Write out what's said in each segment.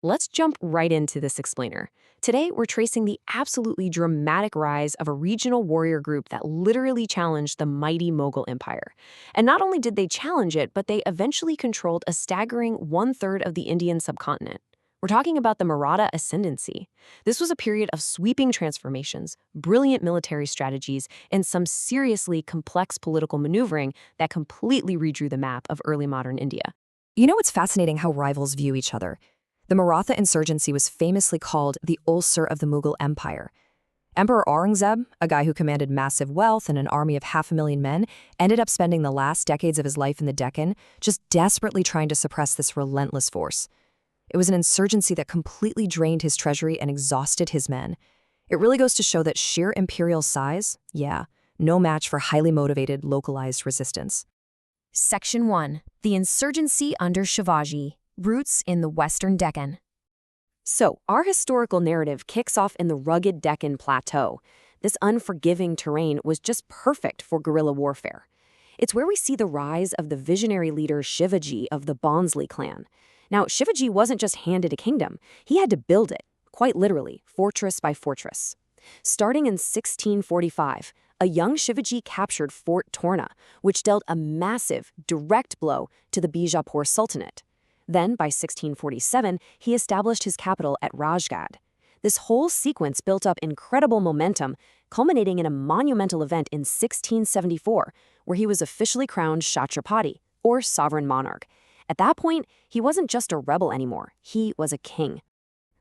Let's jump right into this explainer. Today, we're tracing the absolutely dramatic rise of a regional warrior group that literally challenged the mighty Mughal Empire. And not only did they challenge it, but they eventually controlled a staggering one-third of the Indian subcontinent. We're talking about the Maratha Ascendancy. This was a period of sweeping transformations, brilliant military strategies, and some seriously complex political maneuvering that completely redrew the map of early modern India. You know, it's fascinating how rivals view each other. The Maratha insurgency was famously called the ulcer of the Mughal Empire. Emperor Aurangzeb, a guy who commanded massive wealth and an army of 500,000 men, ended up spending the last decades of his life in the Deccan just desperately trying to suppress this relentless force. It was an insurgency that completely drained his treasury and exhausted his men. It really goes to show that sheer imperial size, no match for highly motivated, localized resistance. Section 1. The Insurgency under Shivaji. Roots in the Western Deccan. So, our historical narrative kicks off in the rugged Deccan Plateau. This unforgiving terrain was just perfect for guerrilla warfare. It's where we see the rise of the visionary leader Shivaji of the Bonsle clan. Now, Shivaji wasn't just handed a kingdom. He had to build it, quite literally, fortress by fortress. Starting in 1645, a young Shivaji captured Fort Torna, which dealt a massive, direct blow to the Bijapur Sultanate. Then, by 1647, he established his capital at Rajgad. This whole sequence built up incredible momentum, culminating in a monumental event in 1674, where he was officially crowned Chhatrapati, or sovereign monarch. At that point, he wasn't just a rebel anymore, he was a king.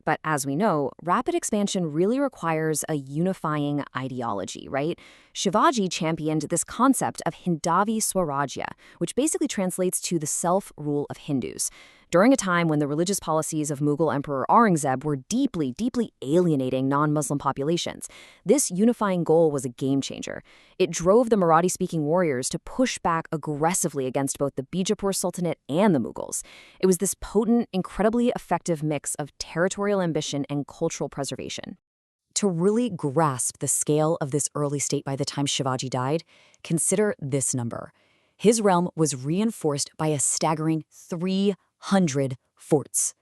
But as we know, rapid expansion really requires a unifying ideology, right? Shivaji championed this concept of Hindavi Swarajya, which basically translates to the self-rule of Hindus. During a time when the religious policies of Mughal Emperor Aurangzeb were deeply alienating non-Muslim populations, this unifying goal was a game-changer. It drove the Marathi-speaking warriors to push back aggressively against both the Bijapur Sultanate and the Mughals. It was this potent, incredibly effective mix of territorial ambition and cultural preservation. To really grasp the scale of this early state by the time Shivaji died, consider this number. His realm was reinforced by a staggering 300 forts.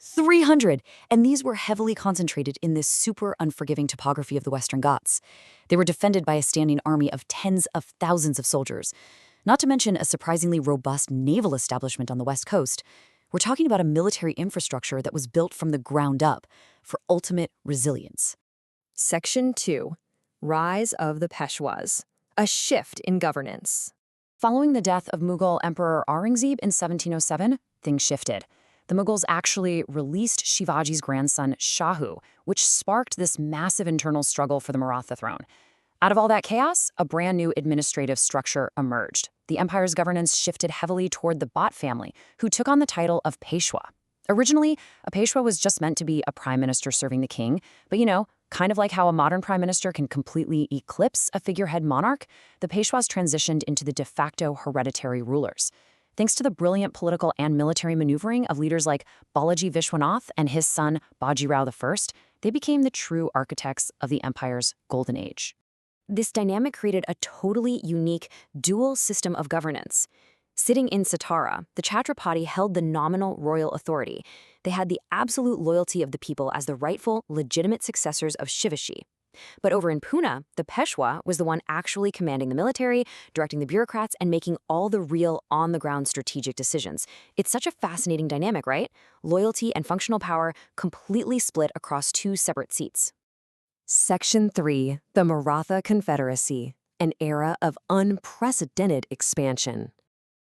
300! And these were heavily concentrated in this super unforgiving topography of the Western Ghats. They were defended by a standing army of tens of thousands of soldiers, not to mention a surprisingly robust naval establishment on the West Coast. We're talking about a military infrastructure that was built from the ground up for ultimate resilience. Section 2. Rise of the Peshwas. A shift in governance. Following the death of Mughal Emperor Aurangzeb in 1707, things shifted. The Mughals actually released Shivaji's grandson Shahu, which sparked this massive internal struggle for the Maratha throne. Out of all that chaos, a brand new administrative structure emerged. The empire's governance shifted heavily toward the Bhat family, who took on the title of Peshwa. Originally, a Peshwa was just meant to be a prime minister serving the king, but kind of like how a modern prime minister can completely eclipse a figurehead monarch, the Peshwas transitioned into the de facto hereditary rulers. Thanks to the brilliant political and military maneuvering of leaders like Balaji Vishwanath and his son Baji Rao I, they became the true architects of the empire's golden age. This dynamic created a totally unique dual system of governance. Sitting in Satara, the Chhatrapati held the nominal royal authority. They had the absolute loyalty of the people as the rightful, legitimate successors of Shivaji. But over in Pune, the Peshwa was the one actually commanding the military, directing the bureaucrats, and making all the real, on-the-ground strategic decisions. It's such a fascinating dynamic, right? Loyalty and functional power completely split across two separate seats. Section 3. The Maratha Confederacy. An era of unprecedented expansion.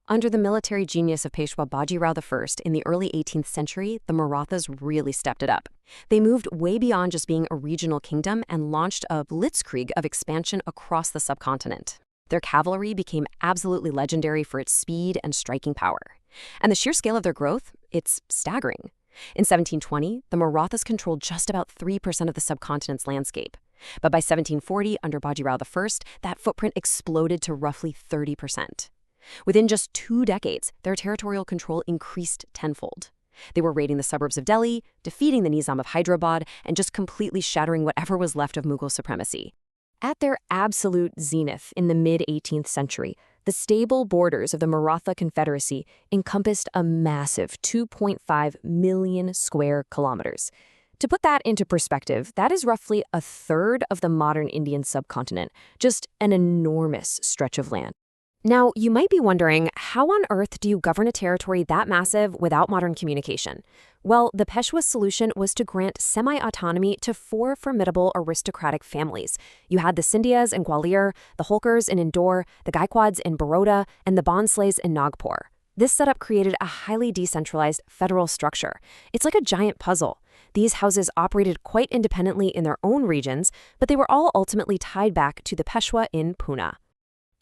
Under the military genius of Peshwa Baji Rao I in the early 18th century, the Marathas really stepped it up. They moved way beyond just being a regional kingdom and launched a blitzkrieg of expansion across the subcontinent. Their cavalry became absolutely legendary for its speed and striking power. And the sheer scale of their growth, it's staggering. In 1720, the Marathas controlled just about 3% of the subcontinent's landscape. But by 1740, under Baji Rao I, that footprint exploded to roughly 30%. Within just 2 decades, their territorial control increased tenfold. They were raiding the suburbs of Delhi, defeating the Nizam of Hyderabad, and just completely shattering whatever was left of Mughal supremacy. At their absolute zenith in the mid-18th century, The stable borders of the Maratha Confederacy encompassed a massive 2.5 million square kilometers. To put that into perspective, that is roughly a third of the modern Indian subcontinent, just an enormous stretch of land. Now, you might be wondering, how on earth do you govern a territory that massive without modern communication? Well, the Peshwas solution was to grant semi-autonomy to four formidable aristocratic families. You had the Scindias in Gwalior, the Holkars in Indore, the Gaikwads in Baroda, and the Bonsles in Nagpur. This setup created a highly decentralized federal structure. It's like a giant puzzle. These houses operated quite independently in their own regions, but they were all ultimately tied back to the Peshwa in Pune.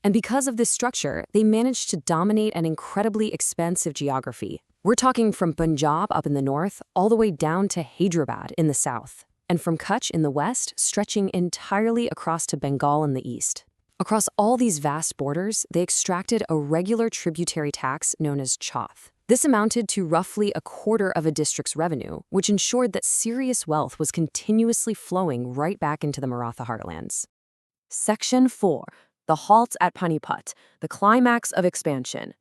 And because of this structure, they managed to dominate an incredibly expansive geography. We're talking from Punjab up in the north, all the way down to Hyderabad in the south, and from Kutch in the west, stretching entirely across to Bengal in the east. Across all these vast borders, they extracted a regular tributary tax known as chauth. This amounted to roughly a quarter of a district's revenue, which ensured that serious wealth was continuously flowing right back into the Maratha heartlands. Section 4. The halt at Panipat, the climax of expansion.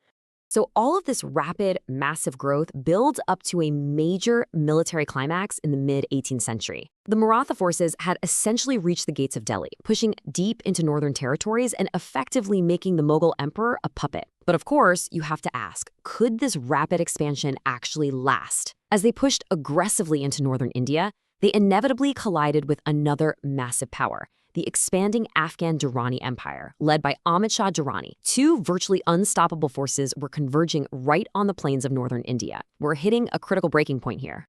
So all of this rapid, massive growth builds up to a major military climax in the mid-18th century. The Maratha forces had essentially reached the gates of Delhi, pushing deep into northern territories and effectively making the Mughal emperor a puppet. But of course, you have to ask, could this rapid expansion actually last? As they pushed aggressively into northern India, they inevitably collided with another massive power, the expanding Afghan Durrani Empire, led by Ahmad Shah Durrani. Two virtually unstoppable forces were converging right on the plains of northern India. We're hitting a critical breaking point here.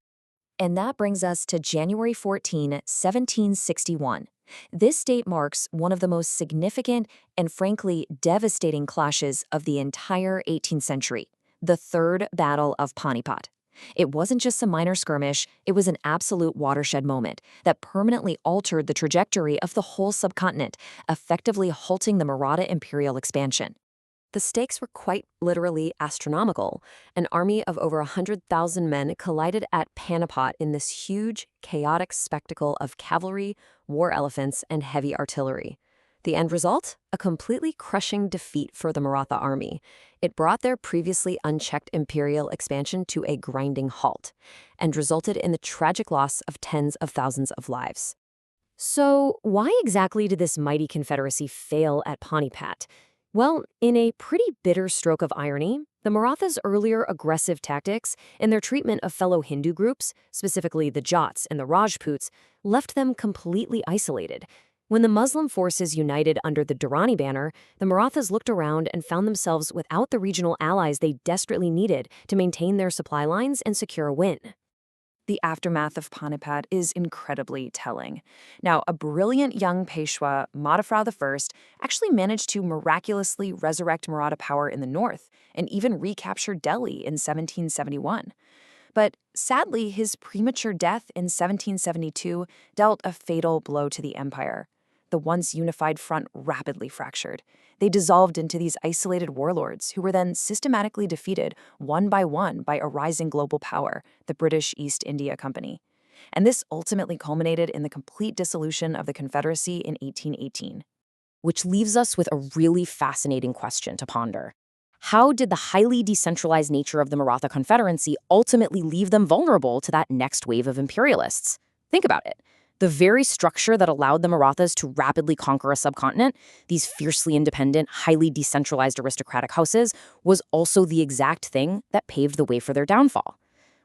And that brings us to January 14, 1761. This date marks one of the most significant and frankly devastating clashes of the entire 18th century, the Third Battle of Panipat. It wasn't just a minor skirmish, it was an absolute watershed moment that permanently altered the trajectory of the whole subcontinent, effectively halting the Maratha imperial expansion. The stakes were quite literally astronomical. An army of over 100,000 men collided at Panipat in this huge, chaotic spectacle of cavalry, war elephants, and heavy artillery. The end result? A completely crushing defeat for the Maratha army. It brought their previously unchecked imperial expansion to a grinding halt, and resulted in the tragic loss of tens of thousands of lives. So, why exactly did this mighty confederacy fail at Panipat? Well, in a pretty bitter stroke of irony, the Marathas' earlier aggressive tactics and their treatment of fellow Hindu groups, specifically the Jats and the Rajputs, left them completely isolated. When the Muslim forces united under the Durrani banner, the Marathas looked around and found themselves without the regional allies they desperately needed to maintain their supply lines and secure a win. The aftermath of Panipat is incredibly telling. Now, a brilliant young Peshwa, Maratha I, actually managed to miraculously resurrect Maratha power in the north and even recapture Delhi in 1771. But sadly, his premature death in 1772 dealt a fatal blow to the empire. The once unified front rapidly fractured. They dissolved into these isolated warlords who were then systematically defeated one by a rising global power, the British East India Company. And this ultimately culminated in the complete dissolution of the Confederacy in 1818. Which leaves us with a really fascinating question to ponder. How did the highly decentralized nature of the Maratha Confederacy ultimately leave them vulnerable to that next wave of imperialists? Think about it. The very structure that allowed the Marathas to rapidly conquer a subcontinent, these fiercely independent, highly decentralized aristocratic houses, was also the exact thing that paved the way for their downfall.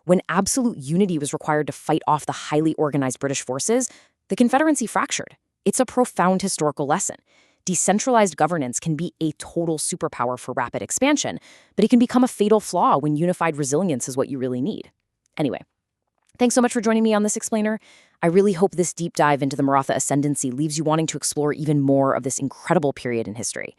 When absolute unity was required to fight off the highly organized British forces, the Confederacy fractured. It's a profound historical lesson. Decentralized governance can be a total superpower for rapid expansion, but it can become a fatal flaw when unified resilience is what you really need. Anyway, thanks so much for joining me on this explainer. I really hope this deep dive into the Maratha ascendancy leaves you wanting to explore even more of this incredible period in history.